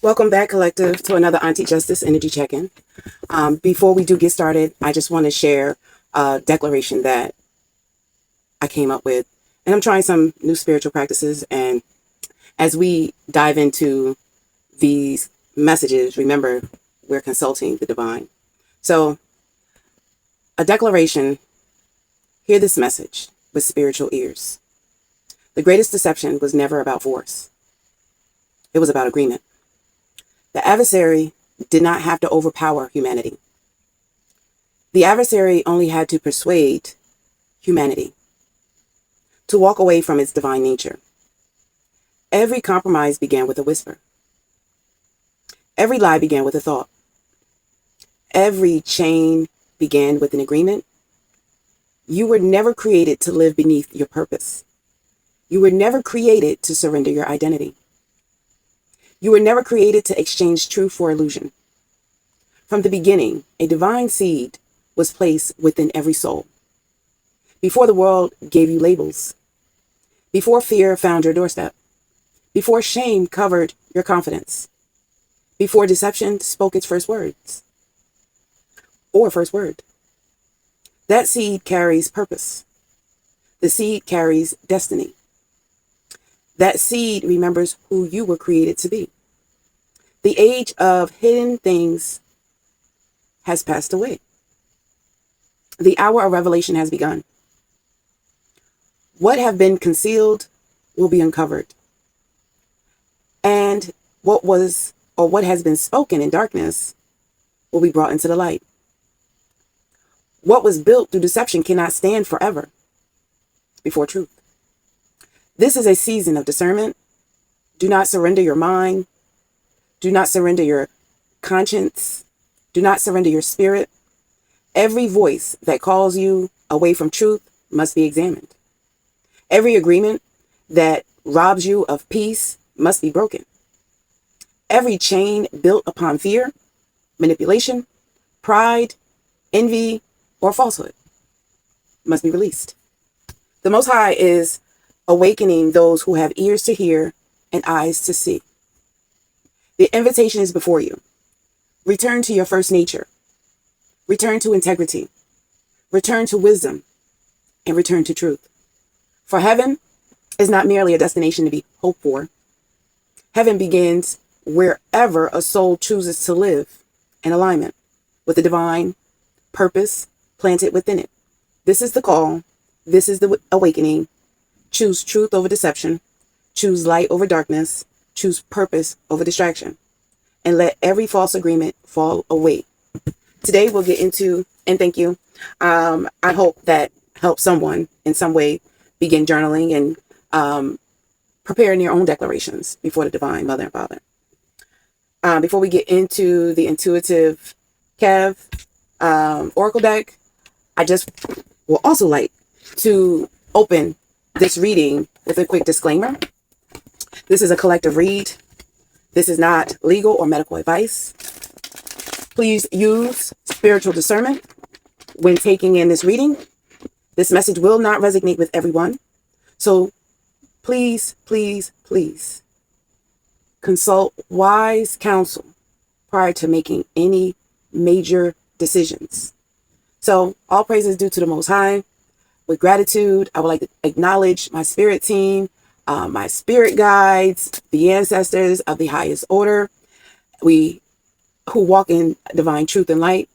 Welcome back, Collective, to another Auntie Justice Energy Check-In. Before we do get started, I just want to share a declaration that I came up with. And I'm trying some new spiritual practices. And as we dive into these messages, remember, we're consulting the divine. So, a declaration, hear this message with spiritual ears. The greatest deception was never about force. It was about agreement. The adversary did not have to overpower humanity. The adversary only had to persuade humanity to walk away from its divine nature. Every compromise began with a whisper. Every lie began with a thought. Every chain began with an agreement. You were never created to live beneath your purpose. You were never created to surrender your identity. You were never created to exchange truth for illusion. From the beginning, a divine seed was placed within every soul. Before the world gave you labels, before fear found your doorstep, before shame covered your confidence, before deception spoke its first words, or first word. That seed carries purpose. The seed carries destiny. That seed remembers who you were created to be. The age of hidden things has passed away. The hour of revelation has begun. What have been concealed will be uncovered. And what has been spoken in darkness will be brought into the light. What was built through deception cannot stand forever before truth. This is a season of discernment. Do not surrender your mind. Do not surrender your conscience. Do not surrender your spirit. Every voice that calls you away from truth must be examined. Every agreement that robs you of peace must be broken. Every chain built upon fear, manipulation, pride, envy, or falsehood must be released. The Most High is awakening those who have ears to hear and eyes to see. The invitation is before you. Return to your first nature. Return to integrity. Return to wisdom. And return to truth. For heaven is not merely a destination to be hoped for. Heaven begins wherever a soul chooses to live in alignment with the divine purpose planted within it. This is the call. This is the awakening. Choose truth over deception. Choose light over darkness. Choose purpose over distraction. And let every false agreement fall away. Today we'll get into, and thank you. I hope that helps someone in some way begin journaling and preparing your own declarations before the divine mother and father. Before we get into the intuitive Kev Oracle deck, I just will also like to open this reading with a quick disclaimer. This is a collective read. This is not legal or medical advice. Please use spiritual discernment when taking in this reading. This message will not resonate with everyone. So please, please, please consult wise counsel prior to making any major decisions. So all praise is due to the Most High. With gratitude, I would like to acknowledge my spirit team, my spirit guides, the ancestors of the highest order, who walk in divine truth and light.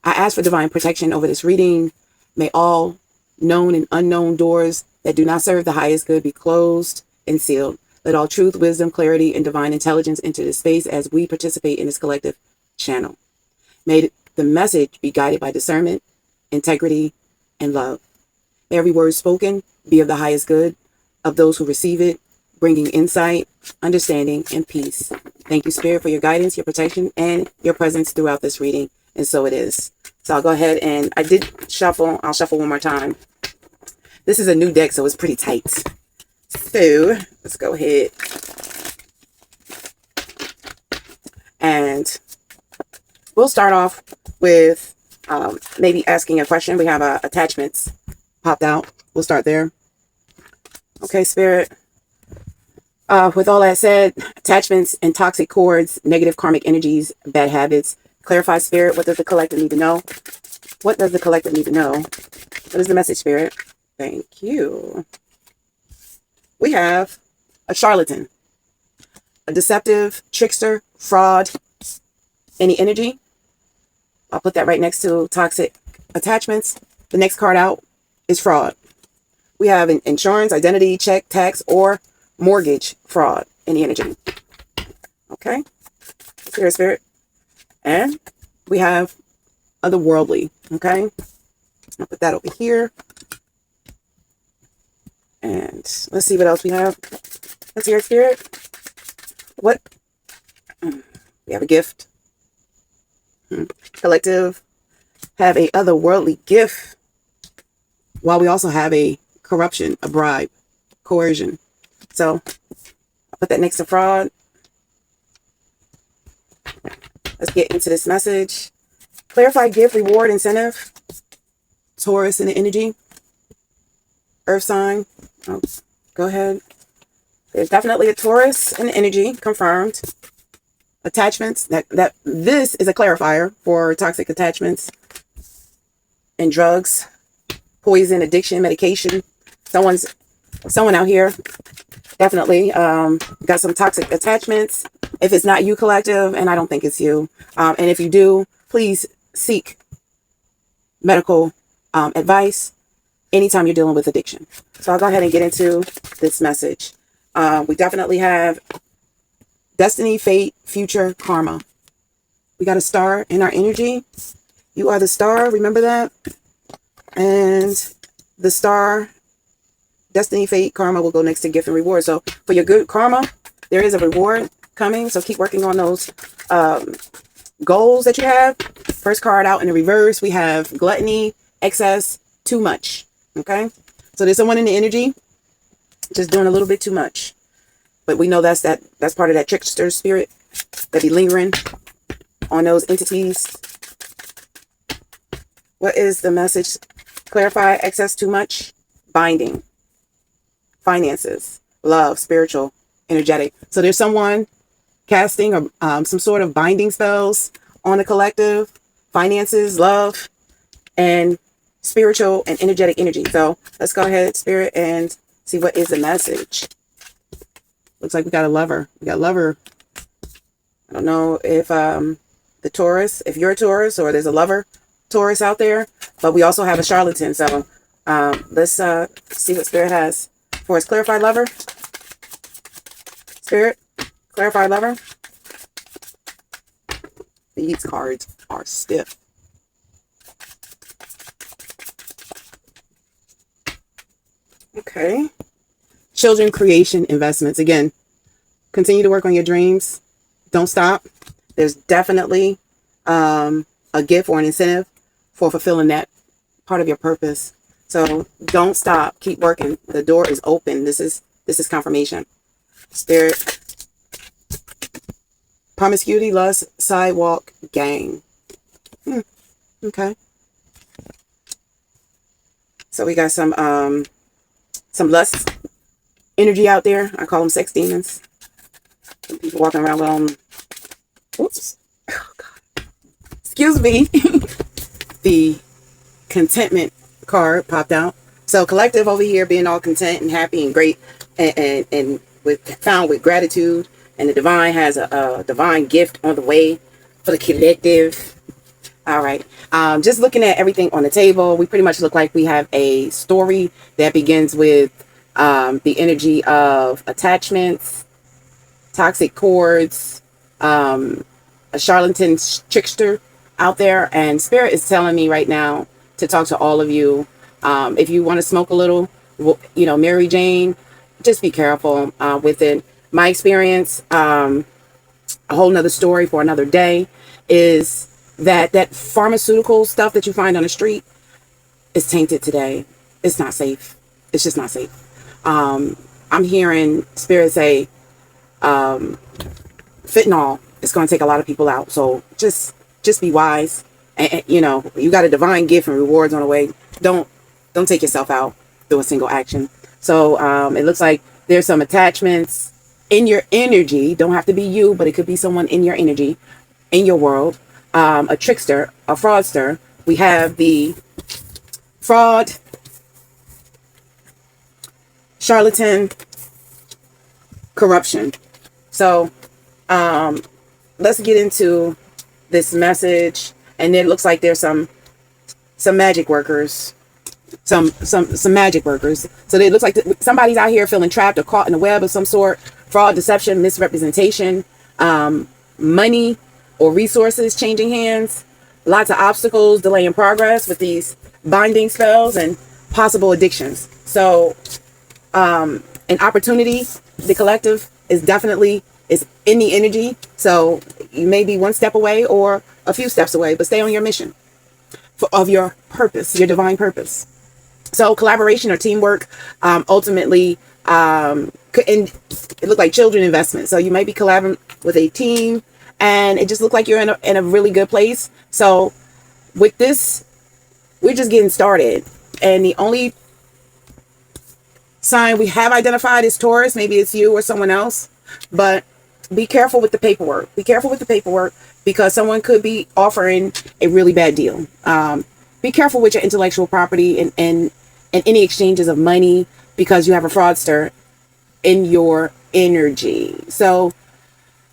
I ask for divine protection over this reading. May all known and unknown doors that do not serve the highest good be closed and sealed. Let all truth, wisdom, clarity, and divine intelligence enter this space as we participate in this collective channel. May the message be guided by discernment, integrity, and love. May every word spoken be of the highest good of those who receive it, bringing insight, understanding, and peace. Thank you, Spirit, for your guidance, your protection, and your presence throughout this reading. And so it is. So I'll go ahead and I did shuffle. I'll shuffle one more time. This is a new deck, so it's pretty tight. So let's go ahead and we'll start off with maybe asking a question. We have attachments popped out. We'll start there. Okay, Spirit. With all that said, attachments and toxic cords, negative karmic energies, bad habits. Clarify, Spirit. What does the collective need to know? What does the collective need to know? What is the message, Spirit? Thank you. We have a charlatan, a deceptive, trickster, fraud, any energy. I'll put that right next to toxic attachments. The next card out is fraud. We have an insurance, identity, check, tax, or mortgage fraud, any energy. Okay. Spirit. And we have otherworldly. Okay. I'll put that over here. And let's see what else we have. Let's hear Spirit. What? We have a gift. Collective have a otherworldly gift, while we also have a corruption, a bribe, coercion. So I'll put that next to fraud. Let's get into this message. Clarify, gift, reward, incentive. Taurus in the energy. Earth sign. Oh, go ahead. There's definitely a Taurus in the energy, confirmed. Attachments. That this is a clarifier for toxic attachments and drugs, poison, addiction, medication. Someone out here definitely got some toxic attachments. If it's not you, collective, and I don't think it's you, and if you do, please seek medical advice anytime you're dealing with addiction. So I'll go ahead and get into this message. We definitely have destiny, fate, future, karma. We got a star in our energy. You are the star. Remember that? And the star, destiny, fate, karma will go next to gift and reward. So for your good karma, there is a reward coming. So keep working on those goals that you have. First card out in the reverse, we have gluttony, excess, too much. Okay. So there's someone in the energy just doing a little bit too much. But we know that's part of that trickster spirit that be lingering on those entities. What is the message? Clarify, excess, too much, binding, finances, love, spiritual, energetic. So there's someone casting or some sort of binding spells on the collective, finances, love, and spiritual and energetic energy. So let's go ahead, Spirit, and see what is the message. Looks like we got a lover. We got a lover. I don't know if the Taurus, if you're a Taurus or there's a lover Taurus out there, but we also have a charlatan. So let's see what Spirit has for us. Clarify lover. Spirit, clarify lover. These cards are stiff. Okay. Children, creation, investments. Again, continue to work on your dreams. Don't stop. There's definitely a gift or an incentive for fulfilling that part of your purpose. So don't stop. Keep working. The door is open. This is confirmation. Spirit. Promiscuity, lust, sidewalk, gang. Okay. So we got some lust energy out there. I call them sex demons. Some people walking around with oops. Oh, God. Excuse me. The contentment card popped out. So collective over here being all content and happy and great and found with gratitude. And the divine has a divine gift on the way for the collective. All right. Just looking at everything on the table, we pretty much look like we have a story that begins with the energy of attachments, toxic cords, a charlatan trickster out there. And Spirit is telling me right now to talk to all of you. If you want to smoke a little, Mary Jane, just be careful with it. My experience, a whole nother story for another day, is that pharmaceutical stuff that you find on the street is tainted today. It's not safe. It's just not safe. I'm hearing Spirit say fentanyl is going to take a lot of people out. So just be wise. And you got a divine gift and rewards on the way. Don't take yourself out through a single action. So it looks like there's some attachments in your energy, don't have to be you, but it could be someone in your energy, in your world, a trickster, a fraudster. We have the fraud, charlatan, corruption. So let's get into this message. And it looks like there's some magic workers, some magic workers. So it looks like somebody's out here feeling trapped or caught in a web of some sort. Fraud, deception, misrepresentation, money or resources changing hands, lots of obstacles, delay in progress with these binding spells, and possible addictions. So an opportunity, the collective is definitely is in the energy. So you may be one step away or a few steps away, but stay on your mission of your purpose, your divine purpose. So collaboration or teamwork, ultimately, and it looked like children investment. So you might be collaborating with a team, and it just looked like you're in a really good place. So with this, we're just getting started, and the only sign we have identified is Taurus. Maybe it's you or someone else, but be careful with the paperwork. Be careful with the paperwork, because someone could be offering a really bad deal. Be careful with your intellectual property and any exchanges of money, because you have a fraudster in your energy. So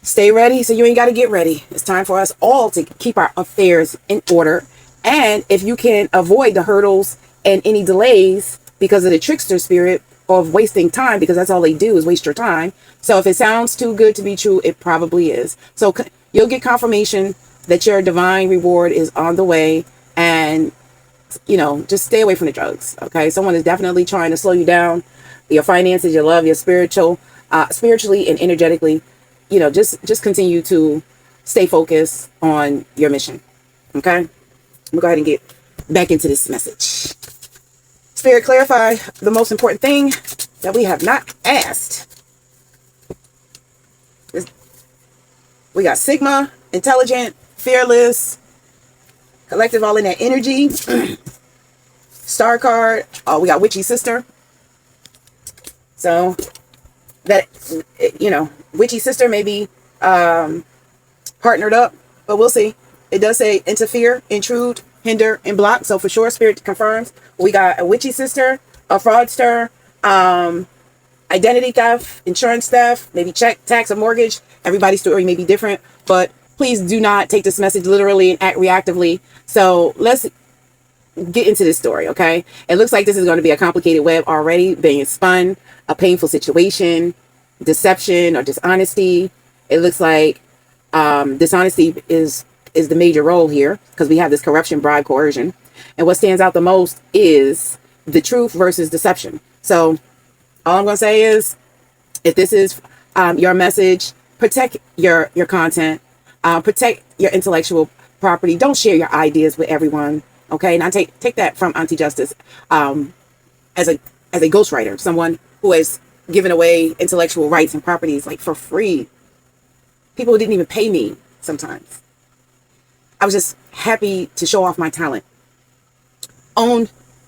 stay ready. So you ain't got to get ready. It's time for us all to keep our affairs in order. And if you can avoid the hurdles and any delays because of the trickster spirit of wasting time, because that's all they do is waste your time. So if it sounds too good to be true, it probably is. So you'll get confirmation that your divine reward is on the way, and just stay away from the drugs. Okay. Someone is definitely trying to slow you down, your finances, your love, your spiritually and energetically. Just continue to stay focused on your mission. Okay. I'm gonna go ahead and get back into this message. Spirit, clarify the most important thing that we have not asked. We got Sigma, intelligent, fearless, collective, all in that energy. Star card. Oh, we got witchy sister. So that, witchy sister may be partnered up, but we'll see. It does say interfere, intrude, hinder, and block. So for sure, spirit confirms. We got a witchy sister, a fraudster, identity theft, insurance theft, maybe check, tax, or mortgage. Everybody's story may be different, but please do not take this message literally and act reactively. So let's get into this story, okay? It looks like this is going to be a complicated web already being spun, a painful situation, deception or dishonesty. It looks like dishonesty is the major role here, because we have this corruption, bribe, coercion. And what stands out the most is the truth versus deception. So all I'm going to say is, if this is your message, protect your content, protect your intellectual property. Don't share your ideas with everyone. Okay. And I take that from Auntie Justice as a ghostwriter, someone who has given away intellectual rights and properties like for free. People who didn't even pay me sometimes. I was just happy to show off my talent. Own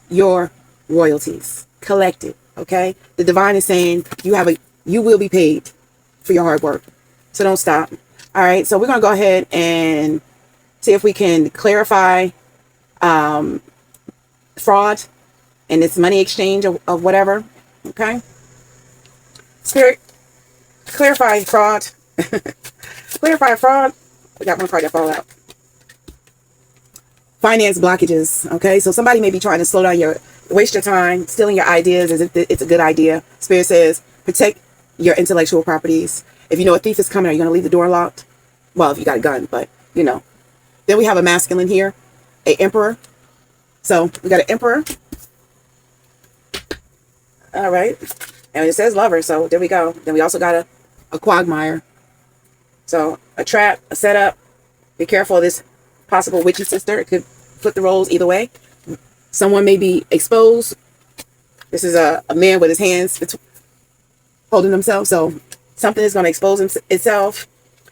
your royalties. Collect it. Okay. The divine is saying you will be paid for your hard work. So don't stop. All right. So we're going to go ahead and see if we can clarify fraud and this money exchange of whatever. Okay. Spirit, clarify fraud. Clarify fraud. We got one card that fall out. Finance blockages. Okay. So somebody may be trying to slow down waste your time, stealing your ideas as if it's a good idea. Spirit says, protect your intellectual properties. If you know a thief is coming, are you going to leave the door locked? Well, if you got a gun, but Then we have a masculine here, a emperor. So we got an emperor. All right. And it says lover. So there we go. Then we also got a quagmire. So a trap, a setup. Be careful of this possible witchy sister. It could flip the roles either way. Someone may be exposed. This is a man with his hands holding himself. So something is going to expose itself.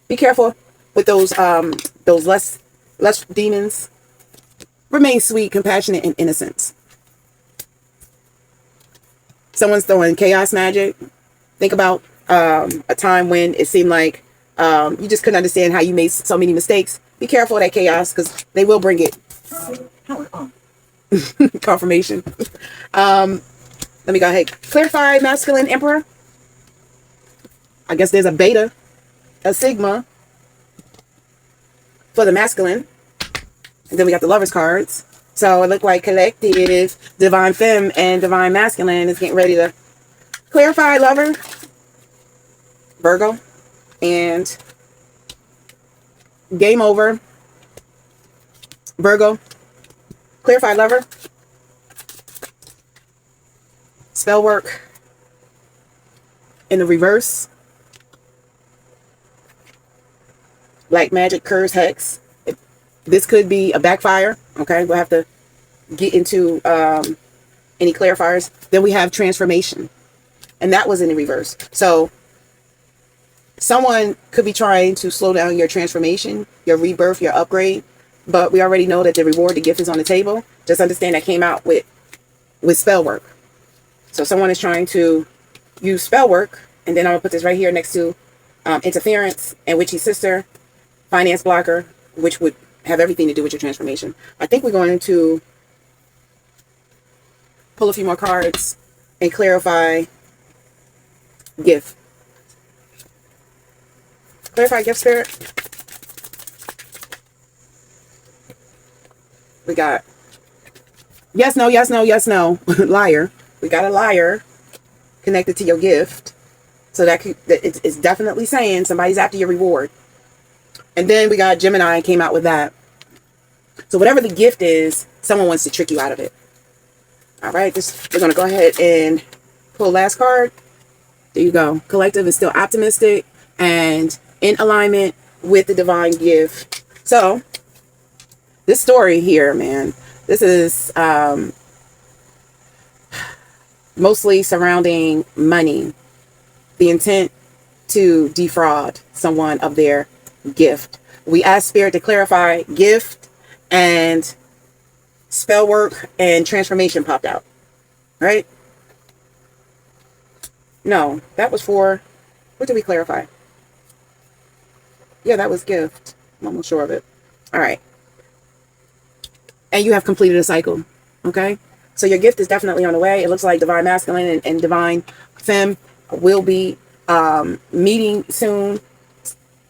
Be careful with those less demons. Remain sweet, compassionate, and innocent. Someone's throwing chaos magic. Think about a time when it seemed like you just couldn't understand how you made so many mistakes. Be careful of that chaos, because they will bring it. Confirmation. Let me go ahead. Clarify masculine emperor. I guess there's a beta, a sigma for the masculine. And then we got the lovers cards. So it looked like collective, divine femme, and divine masculine is getting ready to clarify lover, Virgo, and game over, Virgo, clarify lover, spell work in the reverse, black magic, curse, hex. This could be a backfire. Okay, we'll have to get into any clarifiers. Then we have transformation, and that was in the reverse. So someone could be trying to slow down your transformation, your rebirth, your upgrade, but we already know that the reward, the gift is on the table. Just understand that came out with spell work. So someone is trying to use spell work, and then I'm gonna put this right here next to interference and witchy sister, finance blocker, which would have everything to do with your transformation. I think we're going to pull a few more cards and clarify gift. Clarify gift, spirit. We got yes, no, yes, no, yes, no. Liar. We got a liar connected to your gift. So that it's definitely saying somebody's after your reward. And then we got Gemini came out with that. So whatever the gift is, someone wants to trick you out of it. All right, we're going to go ahead and pull last card. There you go. Collective is still optimistic and in alignment with the divine gift. So this story here, man, this is mostly surrounding money. The intent to defraud someone of their gift. We asked Spirit to clarify gift, and spell work and transformation popped out. Right? No, that was for, what did we clarify? Yeah, that was gift. I'm almost sure of it. All right. And you have completed a cycle. Okay? So your gift is definitely on the way. It looks like divine masculine and divine femme will be meeting soon,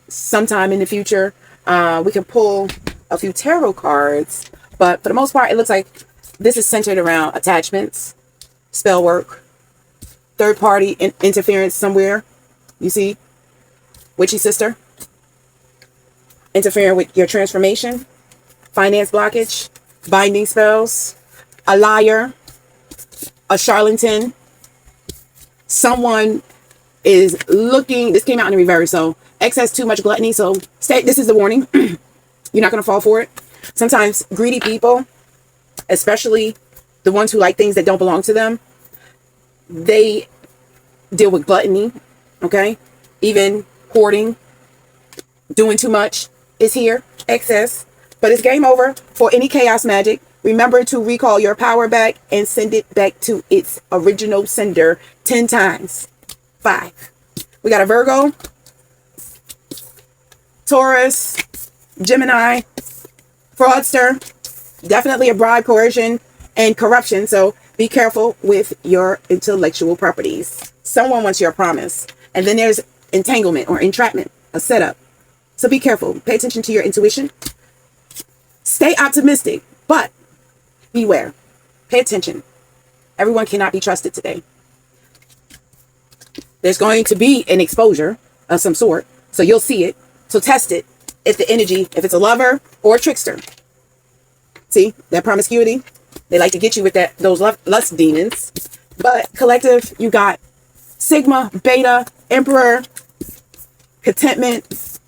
sometime in the future. We can pull a few tarot cards, but for the most part, it looks like this is centered around attachments, spell work, third party interference somewhere. You see, witchy sister, interfering with your transformation, finance blockage, binding spells, a liar, a charlatan. Someone is looking, this came out in reverse, so excess, too much gluttony. So this is the warning. You're not going to fall for it. Sometimes greedy people, especially the ones who like things that don't belong to them, they deal with gluttony. Okay, even hoarding, doing too much is here, excess. But it's game over for any chaos magic. Remember to recall your power back and send it back to its original sender 10 times. 5. We got a Virgo, Taurus, Gemini, fraudster, definitely a bribe, coercion, and corruption. So be careful with your intellectual properties. Someone wants your promise. And then there's entanglement or entrapment, a setup. So be careful. Pay attention to your intuition. Stay optimistic, but beware. Pay attention. Everyone cannot be trusted today. There's going to be an exposure of some sort, so you'll see it. So test it. If the energy, if it's a lover or a trickster. See, that promiscuity, they like to get you with those lust demons. But collective, you got Sigma, Beta, Emperor, contentment,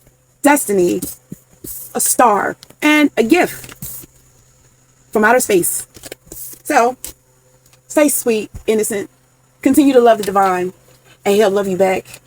destiny, a star, and a gift from outer space. So stay sweet, innocent, continue to love the divine, and he'll love you back.